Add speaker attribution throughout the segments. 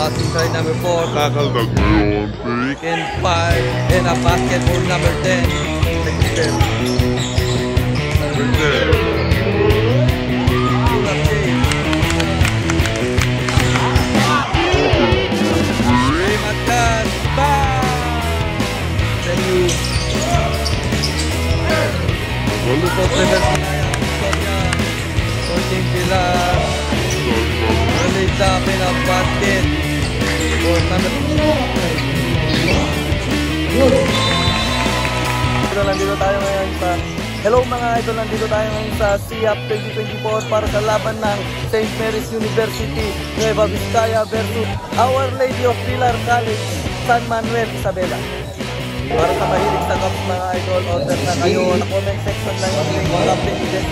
Speaker 1: Pass inside number 4.
Speaker 2: Kakaldag ngayon, fake.
Speaker 1: And 5. And a basket for number 10. Next step.
Speaker 2: Number 10.
Speaker 1: Pull up Jay. Ray Matkas. Bang! Then you. Lusot reverse na yan. Victoria. 14 Pilar. Release up in a basket. For number 2. Nandito tayo ngayon sa Hello mga idol, nandito tayo ngayon sa SIAP 2024 para sa laban ng St. Mary's University Nueva Vizcaya versus Our Lady of Pilar College San Manuel Isabela. Para sa mahilig sa cups mga idol, order na kayo sa comment section lang yung link ng cup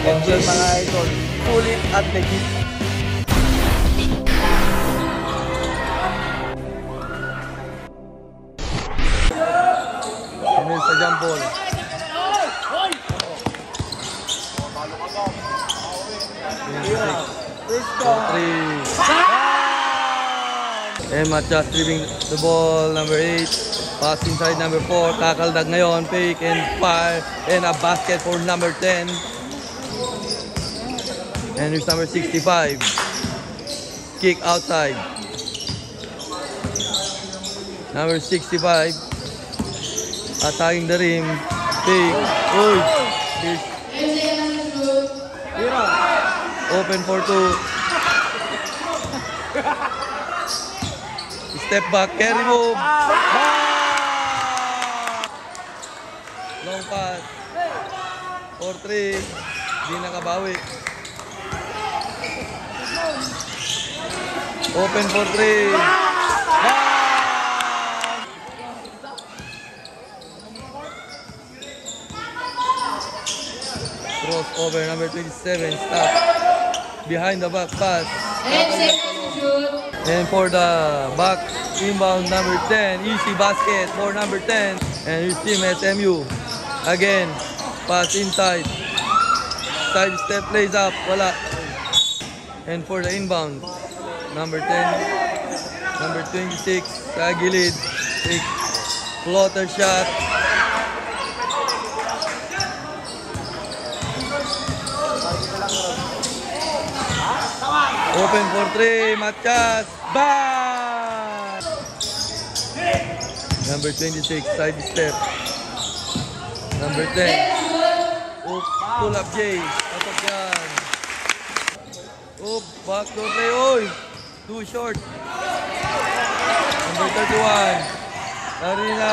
Speaker 1: schedule mga idol. Sulit at legit. Ini sa jump ball. And Matkas dribbling the ball, number 8. Pass inside number 4. Kakaldag ngayon, fake and fire. And a basket for number 10. And here's number 65. Kick outside. Number 65. Attacking the rim. Fake. Uy! Open for 2. Step back, carry move. Long pass. For 3. Di nakabawi. Open for 3. Cross over number 27. Stop. Behind the back pass. And for the back inbound number 10, easy basket for number 10. And his team SMU. Again, pass inside. Side step plays up, wala. And for the inbound, number 10, number 26, sa gilid. Take floater shot. Open for 3, Matkas. Bang! Number 26, side step. Number 10. Oop, pull up Jay. Patok yan. Oop, backdoor play. Oy! Too short. Number 31. Arena.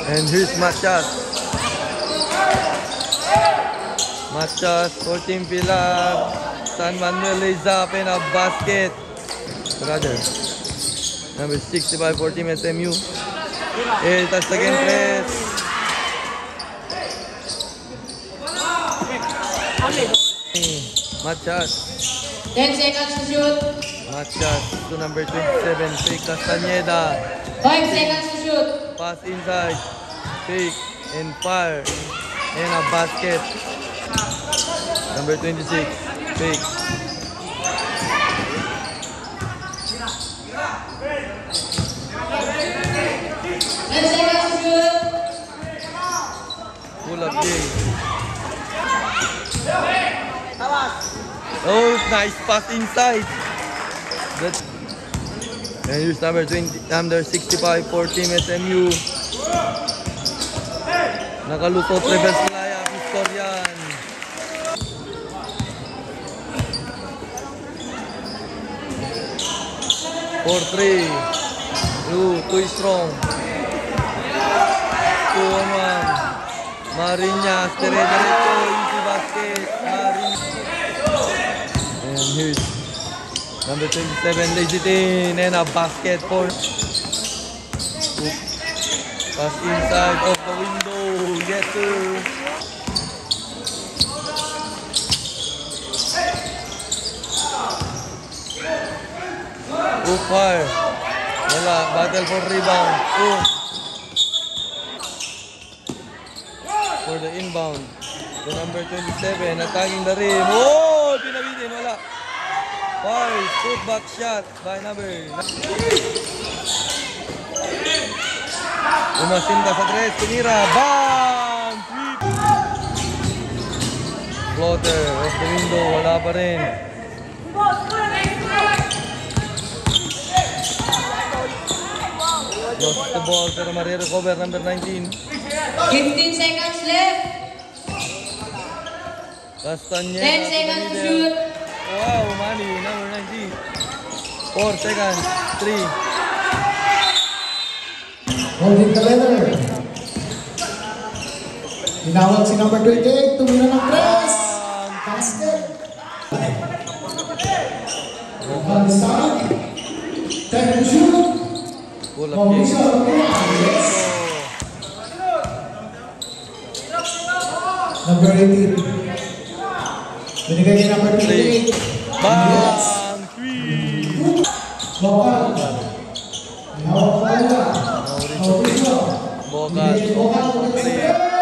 Speaker 1: And here's Matkas. Matkas, 14 Pilar, San Manuel lays up in a basket. Brother. Number 65 for Team SMU. And that's again press. Matkas.
Speaker 3: 10 seconds to shoot.
Speaker 1: Matkas to number 27, fake Castaneda.
Speaker 3: 5 seconds to shoot.
Speaker 1: Pass inside, fake and fire. And a basket. Number 26, fake. Pull up Jay. Oh, nice pass inside. That's... And here's number 20, number 65 for Team SMU. Nakalusot reverse playa, Victorian. For 3. Too strong. 2-on-1. Mariñas, diretso, easy basket. And here's number 27, lays it in. And a basket for... Pass inside of the window. Yes, sir. Fire. Wala. Battle for rebound. For the inbound. The number 27. Attacking the rim. Oh! Pinabitin. Wala. Five, putback shot by number. Umasinda sa tres, tinira, bang! Sweep! Floater, off the window, wala pa rin. Lost the ball, pero marirecover number 19.
Speaker 3: 15 seconds left.
Speaker 1: Castañeda
Speaker 3: 10 seconds to shoot.
Speaker 1: Wow, Manny, number 19. 4 seconds, 3.
Speaker 4: Holding the leather. Tinawag si number 28, tumira ng press. Basket. Balisan. 10 to shoot.
Speaker 1: Pull up game.
Speaker 4: Yes. Number 18. Binigay kay number 28.
Speaker 1: Bang! 3.
Speaker 4: Bokal. Tinawag ko pala. Mauricio.
Speaker 1: Bogas, open for 3.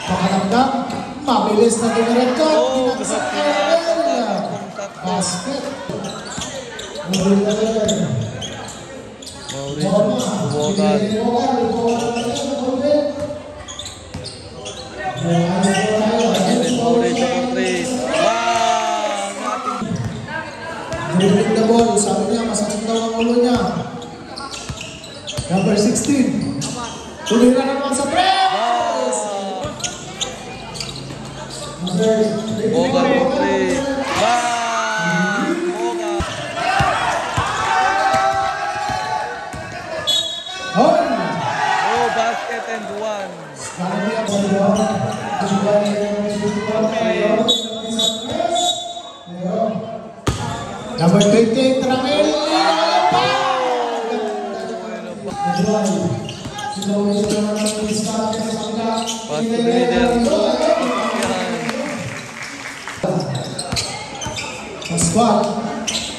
Speaker 4: Pakanamdam, mabilis na dumiretso, pinagsak basket.
Speaker 1: Mauricio, Bogas. Mauricio for 3. Bang!
Speaker 4: Dribbling the ball, sabi niya, masakit daw ang ulo niya. Number 16. Tumira naman sa press!
Speaker 1: Bogas for 3. Bang! Bogas.
Speaker 4: Hoy!
Speaker 1: Oh, basket and 1.
Speaker 4: Sabi niya, number 28, Ramel!
Speaker 1: Pass to the middle.
Speaker 4: Pascual,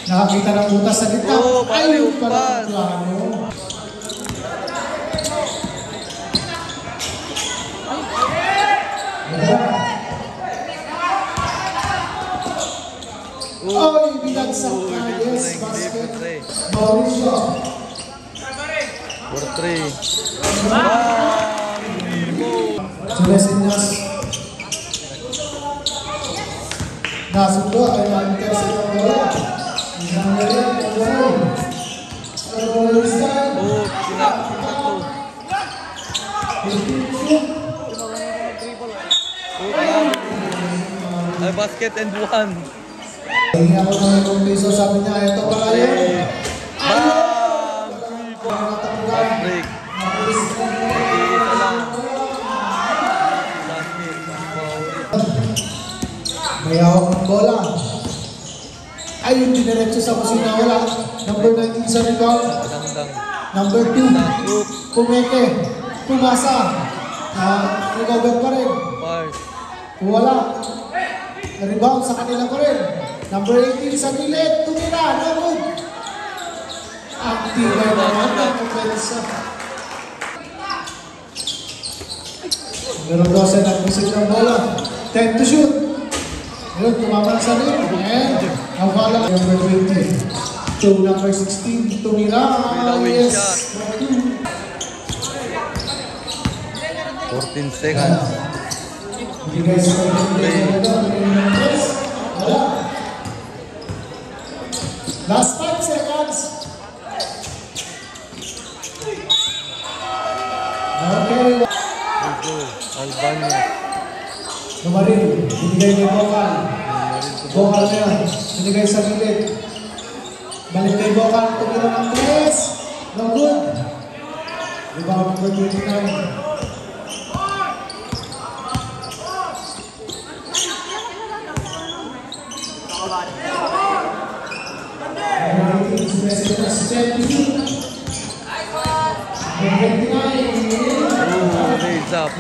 Speaker 4: nakakita ng butas sa gitna.
Speaker 1: Oh,
Speaker 4: Ayun pala
Speaker 1: pass.
Speaker 4: ang plano. Oy, binagsak na. Yes, basket. Mauricio.
Speaker 1: For 3. Bang!
Speaker 4: Sulesinas. Nasundo ay ma-intercept ang bola. Isang galing, pag-goal. Ang goal stand.
Speaker 1: Oh, sinakto. Oh, ay, basket and 1.
Speaker 4: Hingi ako ng 5 piso, sabi niya, ito pala yun.
Speaker 1: Bang! 3 break. Isa lang. Basket.
Speaker 4: May hawak ng bola. Ayun, diniretso sa kusina. Wala. Number 19 sa rebound.
Speaker 1: Dang.
Speaker 4: Number 2. Pumeke. Pumasa. Recover pa rin.
Speaker 1: Bars.
Speaker 4: Wala. Rebound sa kanila pa rin. Number 18 sa gilid. Tumira. No good. Active naman ang kumpensa. Number 12 nag-receive ng bola. 10 to shoot. Ayun, tumama na sa rin. And nawala number 20. To number 16, tumira.
Speaker 1: Win
Speaker 4: Yes.
Speaker 1: 14 seconds.
Speaker 4: Bigay sa wala. Last 5 seconds. Okay.
Speaker 1: Ito, Albania.
Speaker 4: Numaril, binigay ni Bokal. Bokal na yan, binigay sa gilid. Balik kay Bokal, tumira ng 3. No good. Rebound number 29.
Speaker 1: Oh, raise up.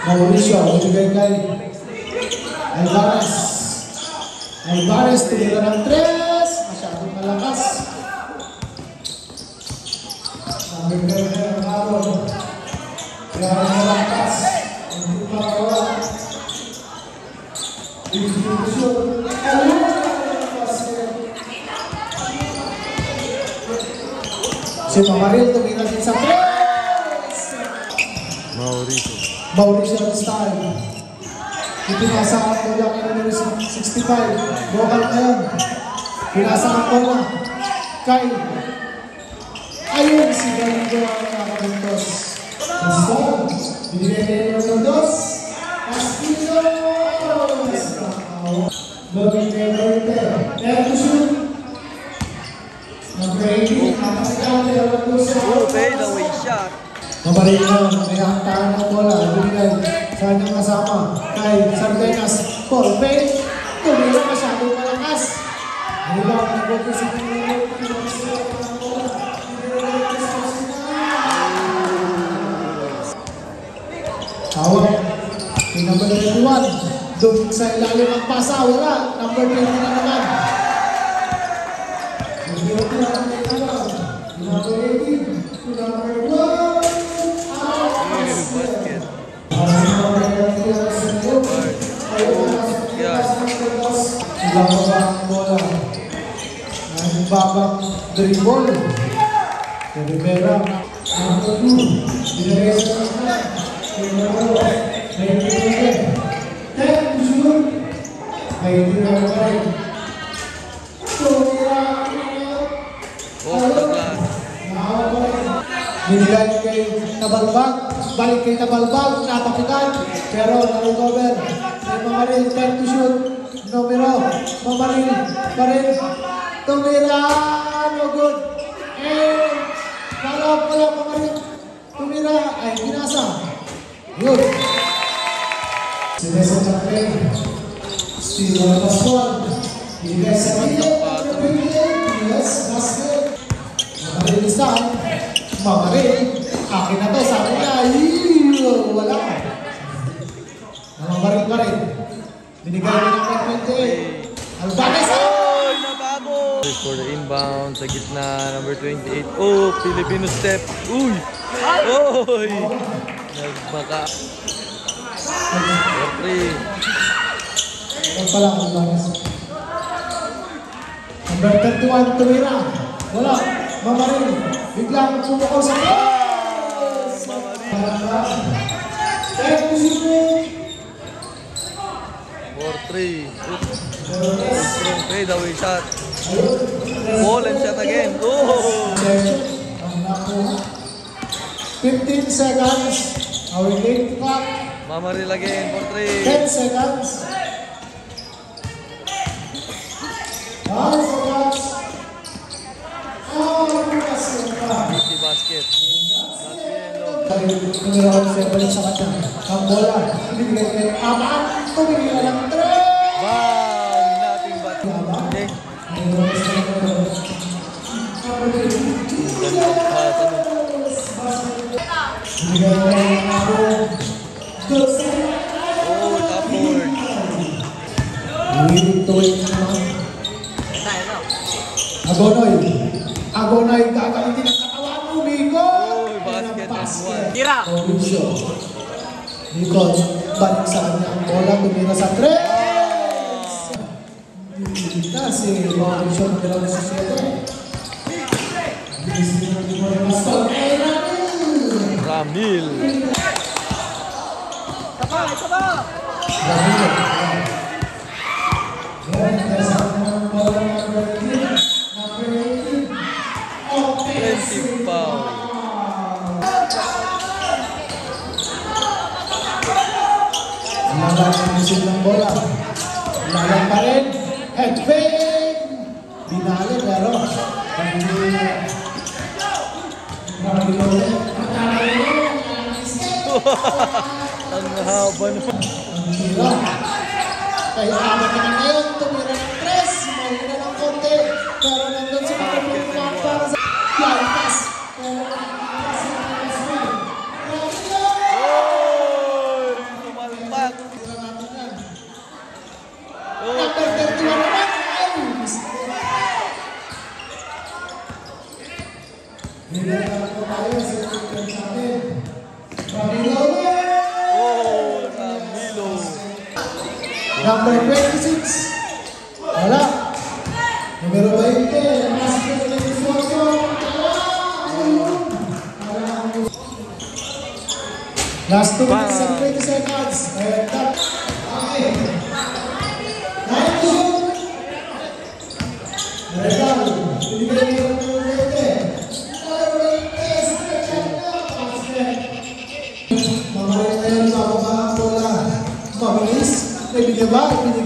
Speaker 4: Mauricio, ibigay kay Alvarez. Alvarez, tumira ng 3. Masyadong malakas. Nabigay na ng Aaron. Kaya malakas. Hindi makawa. Distribution. Si Mamaril, tumira din sa 3. Mauricio ang style. Ipinasa ang bola kay numero 65. Bokal ngayon. Pinasa ang bola kay ayun si Galindo ang nakabuntos. Aston. Binigay kay numero 2. Castillo. Looking kay Norte. There to shoot. Number 18. Napasigaw kay numero 2.
Speaker 1: Fade away shot.
Speaker 4: Mabarin na, may hantaan ng bola, binigay sa kanyang kasama kay Sardenas, Corpay, tumira masyadong malakas. Ano ba ang nagboto sa kanyang tawag kay number 21, doon sa ilalim ang pasa, wala, number 20 na naman. Number 18, number 12. Babang bola. Ang babang dribble. Rivera. Number 2. Binigay sa kanya. May pinigay. 10 to shoot. May pinagay. Binigay kay Tabalbag. Balik kay Tabalbag. Napakitan. Pero na-recover. May Mamaril. 10 to shoot. Numero, Mamaril, pa rin, tumira, no good, and wala, Mamaril, tumira, ay binasa, good. Sinesa Chakre, Steven Pascual, ibigay sa kanya, yes, basket, Mamaril isa, Mamaril, akin na to, sabi niya, wala, Mamaril pa rin. Binigay rin ng 28. Alvarez!
Speaker 1: Oh, nabago! For the inbound sa gitna, number 28. Oh, Filipino step. Uy! Oy! Nagbaka. Referee.
Speaker 4: Ano pala ang Alvarez? Number 31, tumira. Wala. Mamaril. Biglang sumukaw sa press! Mamaril.
Speaker 1: 4-3. Strong fade away shot. Ball and shot again. Oh!
Speaker 4: 15 seconds. Our game clock.
Speaker 1: Mamaril again.
Speaker 4: 10 seconds. 5 seconds.
Speaker 1: Easy basket.
Speaker 4: Numero 11, balik sa kanya. Ang bola. Bigay kay Aman. Tumigil ng 3.
Speaker 1: Bang! Nothing but. Okay. Ganda pass.
Speaker 4: Bigay kay Aman.
Speaker 1: Oh, top board.
Speaker 4: Willing to win naman. Agonoy, gagamitin ang katawan mo, Miko!
Speaker 1: Oh, basket and one.
Speaker 3: Tira!
Speaker 4: Mauricio. Miko, balik sa kanya ang bola, tumira sa 3! Kita si Mauricio ng 17.
Speaker 1: Ramil. Offensive foul.
Speaker 4: Nalalang ng bola. Lalang pa rin. Head fake. Binali pero
Speaker 1: Ang haba na.
Speaker 4: ang tira. Kaya amat na ngayon, tumira ng 3. Mahina ng konti. Pero nandun sa mga pinag para sa Yalpas. Number 26. Wala. Numero 20. Master Elisotto. Last 2 minutes and 20 seconds. And that. Okay. 9-2. Regal. Binigay niyo ng 20. Mamarin na yan sa mga bola. Mabilis.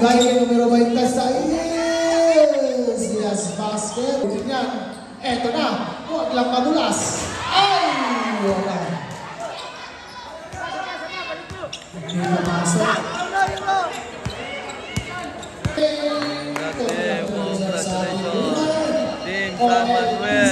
Speaker 4: Ibinigay yung numero 20 sa Yes! Yes, basket. Yan. Eto na. Huwag lang madulas. Ay! Wala. Hindi na masok.
Speaker 1: Team San Manuel.